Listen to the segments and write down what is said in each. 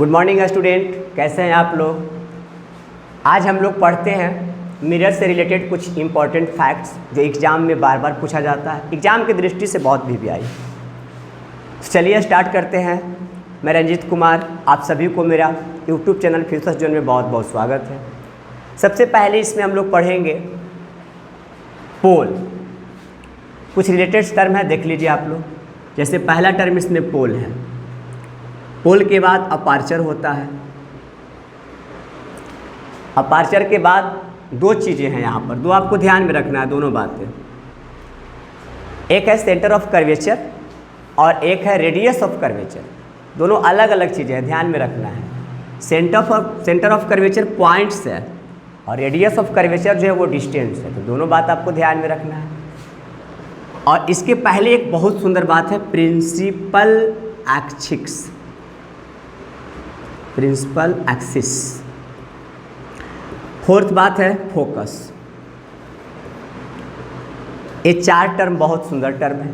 Good morning student, कैसे हैं आप लोग। आज हम लोग पढ़ते हैं मिरर से रिलेटेड कुछ इम्पॉर्टेंट फैक्ट्स जो एग्ज़ाम में बार बार पूछा जाता है, एग्ज़ाम की दृष्टि से बहुत भी आई। चलिए स्टार्ट करते हैं। मैं रंजीत कुमार, आप सभी को मेरा यूट्यूब चैनल फ्यूचर्स जोन में बहुत बहुत स्वागत है। सबसे पहले इसमें हम लोग पढ़ेंगे पोल। कुछ रिलेटेड टर्म है, देख लीजिए आप लोग। जैसे पहला टर्म इसमें पोल है, पोल के बाद अपार्चर होता है। अपार्चर के बाद दो चीज़ें हैं यहाँ पर, दो आपको ध्यान में रखना है, दोनों बातें। एक है सेंटर ऑफ कर्वेचर और एक है रेडियस ऑफ कर्वेचर। दोनों अलग अलग चीज़ें हैं, ध्यान में रखना है। सेंटर ऑफ कर्वेचर पॉइंट्स है और रेडियस ऑफ कर्वेचर जो है वो डिस्टेंस है। तो दोनों बात आपको ध्यान में रखना है। और इसके पहले एक बहुत सुंदर बात है, principal axis. Principal axis. Fourth बात है फोकस। ये चार टर्म बहुत सुंदर टर्म है।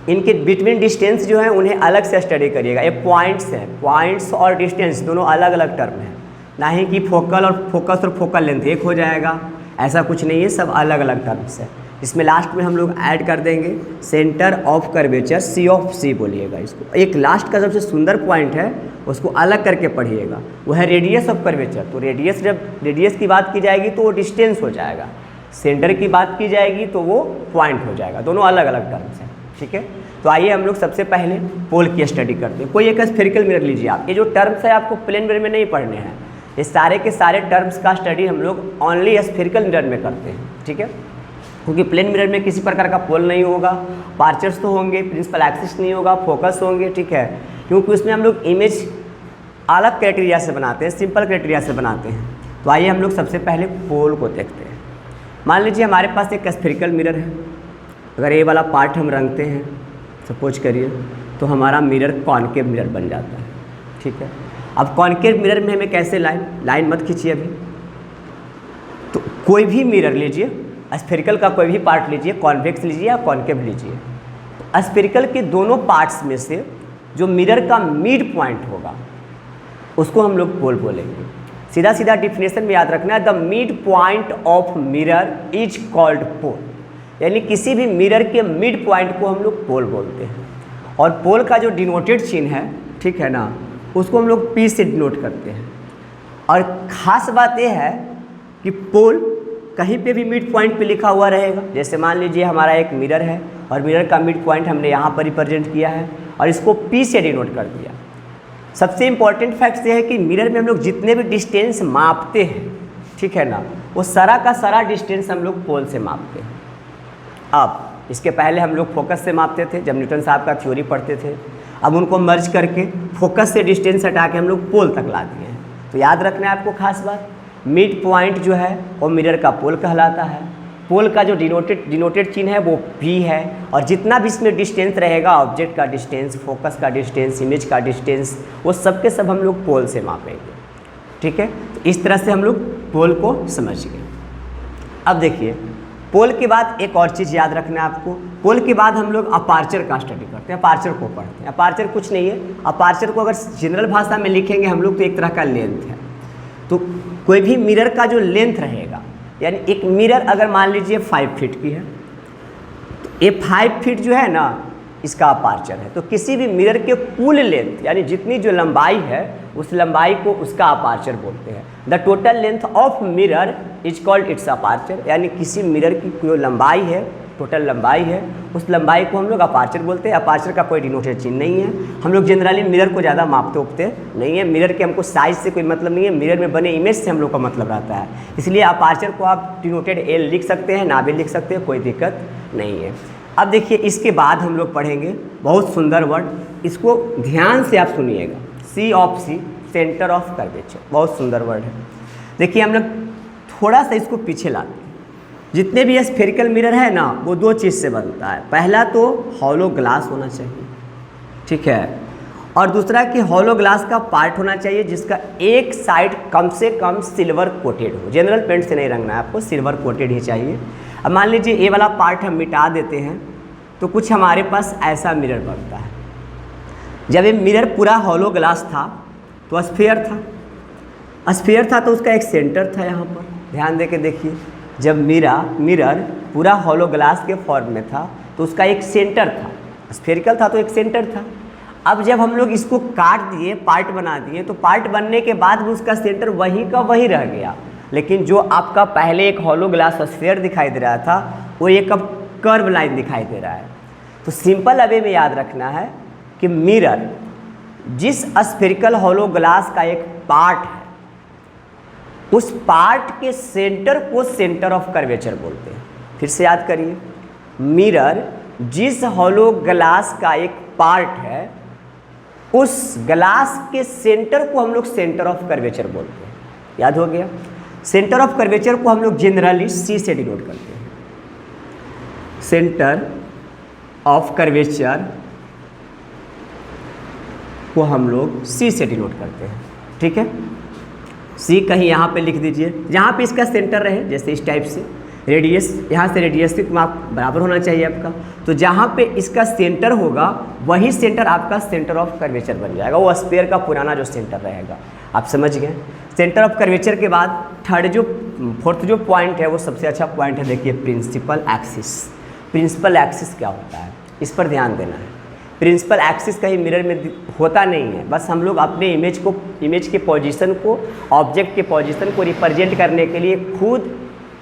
इनके बिटवीन डिस्टेंस जो है उन्हें अलग से स्टडी करिएगा। ये पॉइंट्स हैं, पॉइंट्स और डिस्टेंस दोनों अलग अलग टर्म हैं। ना ही कि फोकल और फोकस और फोकल लेंथ एक हो जाएगा, ऐसा कुछ नहीं है, सब अलग अलग टर्म्स है। इसमें लास्ट में हम लोग ऐड कर देंगे centre of curvature, C of C बोलिएगा इसको। एक लास्ट का सबसे सुंदर पॉइंट है, उसको अलग करके पढ़िएगा, वो है रेडियस ऑफ कर्वेचर। तो रेडियस, जब रेडियस की बात की जाएगी तो वो डिस्टेंस हो जाएगा, सेंटर की बात की जाएगी तो वो पॉइंट हो जाएगा। दोनों अलग अलग टर्म्स हैं, ठीक है। तो आइए हम लोग सबसे पहले पोल की स्टडी करते हैं। कोई एक स्फेरिकल मिरर लीजिए आप। ये जो टर्म्स है आपको प्लेन मिरर में नहीं पढ़ने हैं, ये सारे के सारे टर्म्स का स्टडी हम लोग ओनली स्फेरिकल मिरर में करते हैं, ठीक है। क्योंकि प्लेन मिरर में किसी प्रकार का पोल नहीं होगा, पार्चर्स तो होंगे, प्रिंसिपल एक्सिस नहीं होगा, फोकस होंगे, ठीक है। क्योंकि उसमें हम लोग इमेज अलग क्राइटेरिया से बनाते हैं, सिंपल क्राइटेरिया से बनाते हैं। तो आइए हम लोग सबसे पहले पोल को देखते हैं। मान लीजिए हमारे पास एक स्फेरिकल मिरर है। अगर ये वाला पार्ट हम रंगते हैं सपोज करिए, तो हमारा मिरर कॉनकेव मिरर बन जाता है, ठीक है। अब कॉनकेव मिरर में हमें कैसे लाइन मत खींचिए अभी। तो कोई भी मिरर लीजिए, स्फेरिकल का कोई भी पार्ट लीजिए, कॉन्वेक्स लीजिए या कॉनकेव लीजिए। तो स्फेरिकल के दोनों पार्ट्स में से जो मिरर का मिड पॉइंट होगा उसको हम लोग पोल बोलेंगे। सीधा सीधा डिफिनेशन में याद रखना है, the mid point of mirror is called pole. यानी किसी भी मिरर के मिड पॉइंट को हम लोग पोल बोलते हैं। और पोल का जो डिनोटेड चिन्ह है, ठीक है ना, उसको हम लोग पी से डिनोट करते हैं। और ख़ास बात यह है कि पोल कहीं पे भी मिड पॉइंट पे लिखा हुआ रहेगा। जैसे मान लीजिए हमारा एक मिरर है और मिरर का मिड पॉइंट हमने यहाँ पर रिप्रेजेंट किया है और इसको पी से डिनोट कर दिया। सबसे इम्पॉर्टेंट फैक्ट ये है कि मिरर में हम लोग जितने भी डिस्टेंस मापते हैं, ठीक है ना, वो सारा का सारा डिस्टेंस हम लोग पोल से मापते हैं। अब इसके पहले हम लोग फोकस से मापते थे, जब न्यूटन साहब का थ्योरी पढ़ते थे। अब उनको मर्ज करके फोकस से डिस्टेंस हटा के हम लोग पोल तक ला दिए हैं। तो याद रखना है आपको खास बात, मिड पॉइंट जो है वो मिरर का पोल कहलाता है। पोल का जो डिनोटेड चिन्ह है वो P है। और जितना भी इसमें डिस्टेंस रहेगा, ऑब्जेक्ट का डिस्टेंस, फोकस का डिस्टेंस, इमेज का डिस्टेंस, वो सब के सब हम लोग पोल से मापेंगे, ठीक है। तो इस तरह से हम लोग पोल को समझ गए। अब देखिए, पोल के बाद एक और चीज़ याद रखना है आपको। पोल के बाद हम लोग अपार्चर का स्टडी करते हैं, अपार्चर को पढ़ते हैं। अपार्चर कुछ नहीं है, अपार्चर को अगर जनरल भाषा में लिखेंगे हम लोग तो एक तरह का लेंथ है। तो कोई भी मिरर का जो लेंथ रहेगा, यानी एक मिरर अगर मान लीजिए 5 फीट की है, तो ये 5 फीट जो है ना, इसका अपार्चर है। तो किसी भी मिरर के कुल लेंथ, यानी जितनी जो लंबाई है, उस लंबाई को उसका अपार्चर बोलते हैं। The total length of mirror is called its aperture. यानी किसी मिरर की जो लंबाई है, टोटल लंबाई है, उस लंबाई को हम लोग अपार्चर बोलते हैं। अपार्चर का कोई डिनोटेड चिन्ह नहीं है। हम लोग जनरली मिरर को ज़्यादा मापते उपते नहीं है। मिरर के हमको साइज से कोई मतलब नहीं है, मिरर में बने इमेज से हम लोग का मतलब रहता है। इसलिए अपार्चर को आप डिनोटेड एल लिख सकते हैं, ना भी लिख सकते हैं, कोई दिक्कत नहीं है। अब देखिए, इसके बाद हम लोग पढ़ेंगे बहुत सुंदर वर्ड, इसको ध्यान से आप सुनिएगा, C of C, centre of curvature. बहुत सुंदर वर्ड है। देखिए, हम लोग थोड़ा सा इसको पीछे लाते हैं। जितने भी स्फेरिकल मिरर है ना, वो दो चीज़ से बनता है। पहला तो हॉलो ग्लास होना चाहिए, ठीक है। और दूसरा कि हॉलो ग्लास का पार्ट होना चाहिए जिसका एक साइड कम से कम सिल्वर कोटेड हो। जनरल पेंट से नहीं रंगना है आपको, सिल्वर कोटेड ही चाहिए। अब मान लीजिए ये वाला पार्ट हम मिटा देते हैं तो कुछ हमारे पास ऐसा मिरर बनता है। जब ये मिरर पूरा हॉलो ग्लास था तो स्फीयर था, स्फीयर था तो उसका एक सेंटर था यहाँ पर। ध्यान दे के देखिए, जब मिरर पूरा हॉलो ग्लास के फॉर्म में था तो उसका एक सेंटर था, स्फेरिकल था तो एक सेंटर था। अब जब हम लोग इसको काट दिए, पार्ट बना दिए, तो पार्ट बनने के बाद भी उसका सेंटर वहीं का वहीं रह गया, लेकिन जो आपका पहले एक हॉलो ग्लास स्फीयर दिखाई दे रहा था वो एक अब कर्व लाइन दिखाई दे रहा है। तो सिंपल अवे में याद रखना है कि मिरर जिस स्फेरिकल हॉलो ग्लास का एक पार्ट है, उस पार्ट के सेंटर को सेंटर ऑफ कर्वेचर बोलते हैं। फिर से याद करिए, मिरर जिस हॉलो ग्लास का एक पार्ट है, उस ग्लास के सेंटर को हम लोग सेंटर ऑफ कर्वेचर बोलते हैं। याद हो गया? सेंटर ऑफ कर्वेचर को हम लोग जनरली सी से डिनोट करते हैं। सेंटर ऑफ कर्वेचर को हम लोग सी से डिनोट करते हैं। ठीक है, सी कहीं यहाँ पे लिख दीजिए, जहाँ पे इसका सेंटर रहे, जैसे इस टाइप से रेडियस, यहाँ से रेडियस से माप बराबर होना चाहिए आपका। तो जहाँ पे इसका सेंटर होगा वही सेंटर आपका सेंटर ऑफ कर्वेचर बन जाएगा, वो स्फीयर का पुराना जो सेंटर रहेगा। आप समझ गए? सेंटर ऑफ कर्वेचर के बाद फोर्थ जो पॉइंट है वो सबसे अच्छा पॉइंट है। देखिए, प्रिंसिपल एक्सिस। प्रिंसिपल एक्सिस क्या होता है, इस पर ध्यान देना है। प्रिंसिपल एक्सिस कहीं मिरर में होता नहीं है, बस हम लोग अपने इमेज के पोजीशन को, ऑब्जेक्ट के पोजीशन को रिप्रेजेंट करने के लिए खुद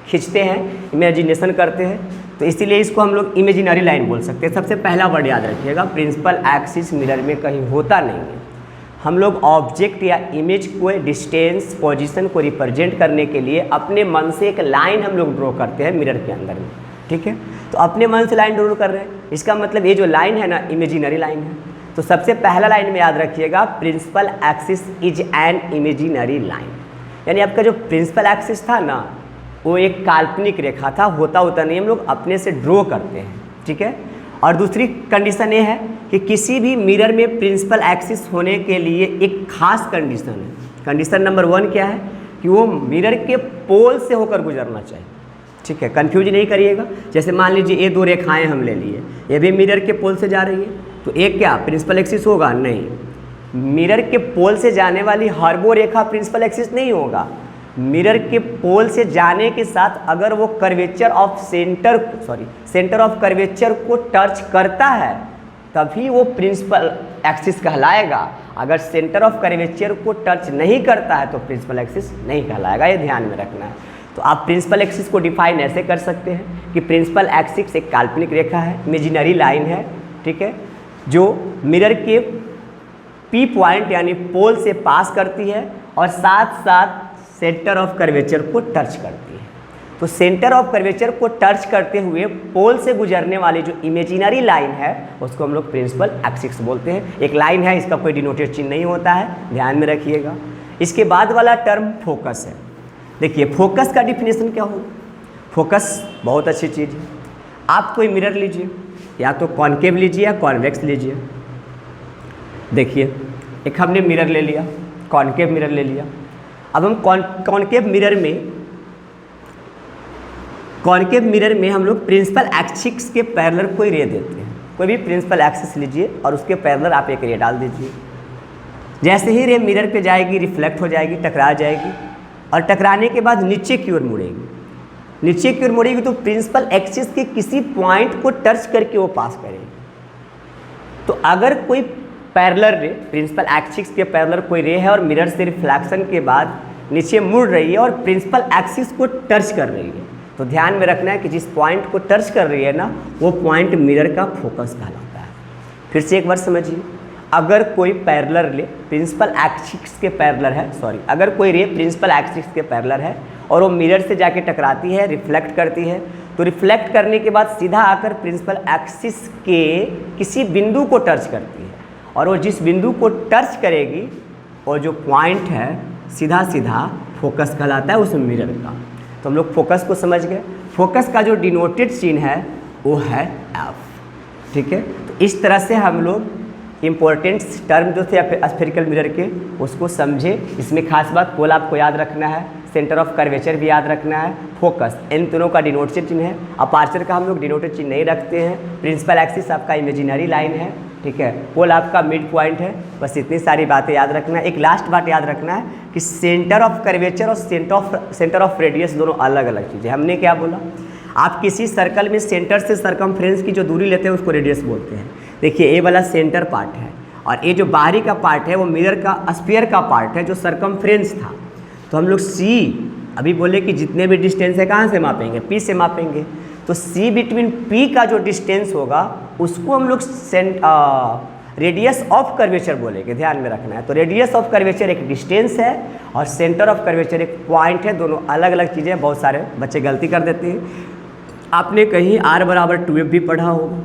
खींचते हैं, इमेजिनेशन करते हैं, तो इसीलिए इसको हम लोग इमेजिनरी लाइन बोल सकते हैं। सबसे पहला वर्ड याद रखिएगा, प्रिंसिपल एक्सिस मिरर में कहीं होता नहीं है। हम लोग ऑब्जेक्ट या इमेज को डिस्टेंस, पोजीशन को रिप्रेजेंट करने के लिए अपने मन से एक लाइन हम लोग ड्रॉ करते हैं मिरर के अंदर में। ठीक है, तो अपने मन से लाइन ड्रॉ कर रहे हैं, इसका मतलब ये जो लाइन है ना, इमेजिनरी लाइन है। तो सबसे पहला लाइन में याद रखिएगा, principal axis is an imaginary line. यानी आपका जो प्रिंसिपल एक्सिस था ना, वो एक काल्पनिक रेखा था, होता नहीं, हम लोग अपने से ड्रॉ करते हैं। ठीक है, और दूसरी कंडीशन ये है कि किसी भी मिरर में प्रिंसिपल एक्सिस होने के लिए एक खास कंडीशन है। कंडीशन नंबर 1 क्या है कि वो मिरर के पोल से होकर गुजरना चाहिए। ठीक है, कंफ्यूज नहीं करिएगा। जैसे मान लीजिए ये दो रेखाएं हम ले लिए, ये भी मिरर के पोल से जा रही है, तो एक क्या प्रिंसिपल एक्सिस होगा? नहीं, मिरर के पोल से जाने वाली हर वो रेखा प्रिंसिपल एक्सिस नहीं होगा। मिरर के पोल से जाने के साथ अगर वो curvature of centre of curvature को टच करता है तभी वो प्रिंसिपल एक्सिस कहलाएगा। अगर सेंटर ऑफ कर्वेचर को टच नहीं करता है तो प्रिंसिपल एक्सिस नहीं कहलाएगा, ये ध्यान में रखना है। तो आप प्रिंसिपल एक्सिस को डिफाइन ऐसे कर सकते हैं कि प्रिंसिपल एक्सिस एक काल्पनिक रेखा है, इमेजिनरी लाइन है। ठीक है, जो मिरर के पी पॉइंट यानी पोल से पास करती है और साथ साथ सेंटर ऑफ कर्वेचर को टच करती है। तो सेंटर ऑफ कर्वेचर को टच करते हुए पोल से गुजरने वाली जो इमेजिनरी लाइन है उसको हम लोग प्रिंसिपल एक्सिस बोलते हैं। एक लाइन है, इसका कोई डिनोटेड चिन्ह नहीं होता है, ध्यान में रखिएगा। इसके बाद वाला टर्म फोकस है। देखिए, फोकस का डिफिनेशन क्या होगा? फोकस बहुत अच्छी चीज़ है। आप कोई मिरर लीजिए, या तो कॉनकेव लीजिए या कॉन्वेक्स लीजिए। देखिए, एक हमने मिरर ले लिया, कॉनकेव मिरर ले लिया। अब हम कॉनकेव मिरर में हम लोग प्रिंसिपल एक्सिस के पैरेलल कोई रे देते हैं। कोई भी प्रिंसिपल एक्सिस लीजिए और उसके पैरेलल आप एक रे डाल दीजिए। जैसे ही रे मिरर पे जाएगी, रिफ्लेक्ट हो जाएगी, टकरा जाएगी और टकराने के बाद नीचे की ओर मुड़ेगी। नीचे की ओर मुड़ेगी तो प्रिंसिपल एक्सिस के किसी पॉइंट को टच करके वो पास करेगी। तो अगर कोई पैरेलल रे, प्रिंसिपल एक्सिस के पैरेलल कोई रे है और मिरर से रिफ्लेक्शन के बाद नीचे मुड़ रही है और प्रिंसिपल एक्सिस को टच कर रही है, तो ध्यान में रखना है कि जिस पॉइंट को टच कर रही है ना, वो पॉइंट मिरर का फोकस कहलाता है। फिर से एक बार समझिए, अगर कोई पैरेलल रे प्रिंसिपल एक्सिस के पैरेलल है, अगर कोई रे प्रिंसिपल एक्सिस के पैरेलल है और वो मिरर से जाके टकराती है, रिफ्लेक्ट करती है, तो रिफ्लेक्ट करने के बाद सीधा आकर प्रिंसिपल एक्सिस के किसी बिंदु को टच करती है और वो जिस बिंदु को टच करेगी और जो पॉइंट है सीधा सीधा फोकस कहलाता है उस मिरर का। तो हम लोग फोकस को समझ गए। फोकस का जो डिनोटेड चिन्ह है वो है एफ। ठीक है, तो इस तरह से हम लोग इम्पोर्टेंट टर्म जो थे स्फेरिकल मिरर के उसको समझे। इसमें खास बात पोल आपको याद रखना है, सेंटर ऑफ कर्वेचर भी याद रखना है, फोकस, इन दोनों का डिनोटेड चिन्ह है। अपार्चर का हम लोग डिनोटेड चिन्ह नहीं रखते हैं। प्रिंसिपल एक्सिस आपका इमेजिनरी लाइन है, ठीक है, पोल आपका मिड पॉइंट है। बस इतनी सारी बातें याद रखना है। एक लास्ट बात याद रखना है कि सेंटर ऑफ कर्वेचर और सेंटर ऑफ रेडियस दोनों अलग अलग चीज़ें। हमने क्या बोला, आप किसी सर्कल में सेंटर से सरकमफ्रेंस की जो दूरी लेते हैं उसको रेडियस बोलते हैं। देखिए ये वाला सेंटर पार्ट है और ये जो बाहरी का पार्ट है वो मिरर का स्फीयर का पार्ट है जो सरकमफ्रेंस था। तो हम लोग सी अभी बोले कि जितने भी डिस्टेंस है कहाँ से मापेंगे, पी से मापेंगे। तो सी बिटवीन पी का जो डिस्टेंस होगा उसको हम लोग रेडियस ऑफ कर्वेचर बोलेंगे, ध्यान में रखना है। तो रेडियस ऑफ कर्वेचर एक डिस्टेंस है और सेंटर ऑफ कर्वेचर एक पॉइंट है, दोनों अलग अलग चीज़ें। बहुत सारे बच्चे गलती कर देते हैं। आपने कहीं r बराबर 2f भी पढ़ा होगा।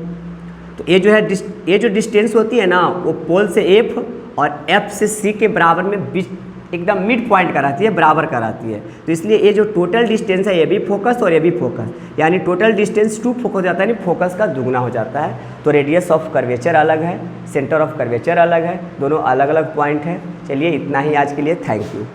तो ये जो है ये जो डिस्टेंस होती है ना वो पोल से f और f से c के बराबर में बीच एकदम मिड पॉइंट कराती है, बराबर कराती है। तो इसलिए ये जो टोटल डिस्टेंस है ये भी फोकस और ये भी फोकस, यानी टोटल डिस्टेंस 2 फोकस हो जाता है, यानी फोकस का दुगना हो जाता है। तो रेडियस ऑफ कर्वेचर अलग है, सेंटर ऑफ कर्वेचर अलग है, दोनों अलग अलग पॉइंट है। चलिए इतना ही आज के लिए, थैंक यू।